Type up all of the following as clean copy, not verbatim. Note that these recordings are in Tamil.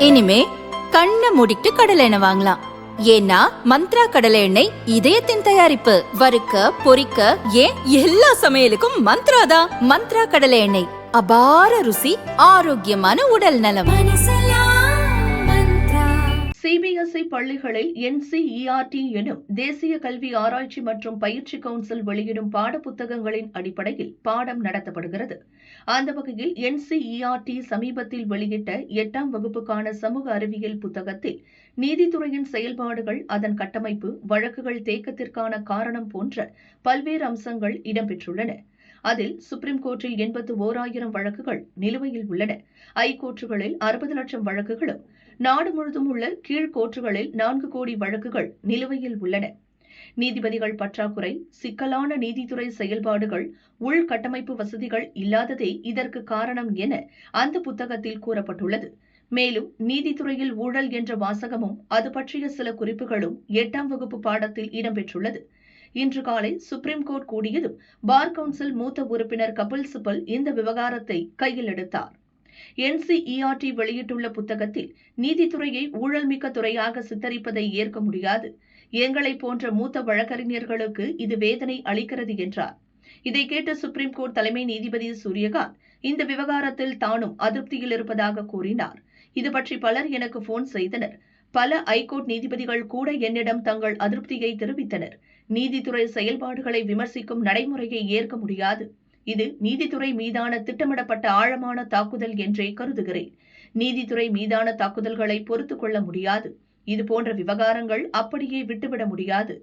இனிமே கண்ணை மூடிட்டு கடலை எண்ணெய் வாங்கலாம். ஏன்னா மந்த்ரா கடலை எண்ணெய் இதயத்தின் தயாரிப்பு. வறுக்க பொரிக்க ஏன் எல்லா சமையலுக்கும் மந்த்ரா தான். மந்த்ரா கடலை எண்ணெய், அபார ருசி, ஆரோக்கியமான உடல் நலம். சிபிஎஸ்இ பள்ளிகளில் NCERT எனும் தேசிய கல்வி ஆராய்ச்சி மற்றும் பயிற்சி கவுன்சில் வெளியிடும் பாடப்புத்தகங்களின் அடிப்படையில் பாடம் நடத்தப்படுகிறது. அந்த வகையில் NCERT சமீபத்தில் வெளியிட்ட 8ஆம் வகுப்புக்கான சமூக அறிவியல் புத்தகத்தில் நீதித்துறையின் செயல்பாடுகள், அதன் கட்டமைப்பு, வழக்குகள் தேக்கத்திற்கான காரணம் போன்ற பல்வேறு அம்சங்கள் இடம்பெற்றுள்ளன. அதில் சுப்ரீம் கோர்ட்டில் 81,000 வழக்குகள் நிலுவையில் உள்ளன. ஐகோர்ட்டுகளில் 60 லட்சம் வழக்குகளும், நாடு முழுதும் உள்ள கீழ்கோர்ட்டுகளில் 4 கோடி வழக்குகள் நிலுவையில் உள்ளன. நீதிபதிகள் பற்றாக்குறை, சிக்கலான நீதித்துறை செயல்பாடுகள், உள்கட்டமைப்பு வசதிகள் இல்லாததே இதற்கு காரணம் என அந்த புத்தகத்தில் கூறப்பட்டுள்ளது. மேலும் நீதித்துறையில் ஊழல் என்ற வாசகமும் அது பற்றிய சில குறிப்புகளும் 8ஆம் வகுப்பு பாடத்தில் இடம்பெற்றுள்ளது. இன்று காலை சுப்ரீம் கோர்ட் கூடியதும் பார் கவுன்சில் மூத்த உறுப்பினர் கபில் சிபல் இந்த விவகாரத்தை கையில் எடுத்தார். NCERT வெளியிட்டுள்ள புத்தகத்தில் நீதித்துறையை ஊழல்மிக்க துறையாக சித்தரிப்பதை ஏற்க முடியாது. எங்களை போன்ற மூத்த வழக்கறிஞர்களுக்கு இது வேதனை அளிக்கிறது என்றார். இதை கேட்ட சுப்ரீம் கோர்ட் தலைமை நீதிபதி சூரியகாந்த் இந்த விவகாரத்தில் தானும் அதிருப்தியில் இருப்பதாக கூறினார். இது பற்றி பலர் எனக்கு போன் செய்தனர். பல ஐகோர்ட் நீதிபதிகள் கூட என்னிடம் தங்கள் அதிருப்தியை தெரிவித்தனர். நீதித்துறை செயல்பாடுகளை விமர்சிக்கும் நடைமுறையை ஏற்க முடியாது. இது நீதித்துறை மீதான திட்டமிடப்பட்ட ஆழமான தாக்குதல் என்றே கருதுகிறேன். நீதித்துறை மீதான தாக்குதல்களை பொறுத்துக் கொள்ள முடியாது. இதுபோன்ற விவகாரங்கள் அப்படியே விட்டுவிட முடியாது.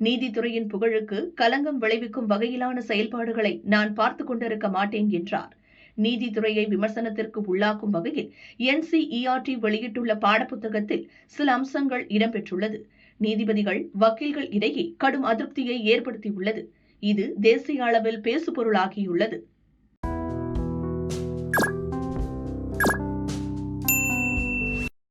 நீதித்துறையின் புகழுக்கு கலங்கம் விளைவிக்கும் வகையிலான செயல்பாடுகளை நான் பார்த்துக் கொண்டிருக்க மாட்டேன் என்றார். நீதித்துறையை விமர்சனத்திற்கு உள்ளாக்கும் வகையில் NCERT வெளியிட்டுள்ள பாடப்புத்தகத்தில் சில அம்சங்கள் இடம்பெற்றுள்ளது. நீதிபதிகள், வக்கீல்கள் இடையே கடும் அதிருப்தியை ஏற்படுத்தியுள்ளது. இது தேசிய அளவில் பேசுபொருளாகியுள்ளது.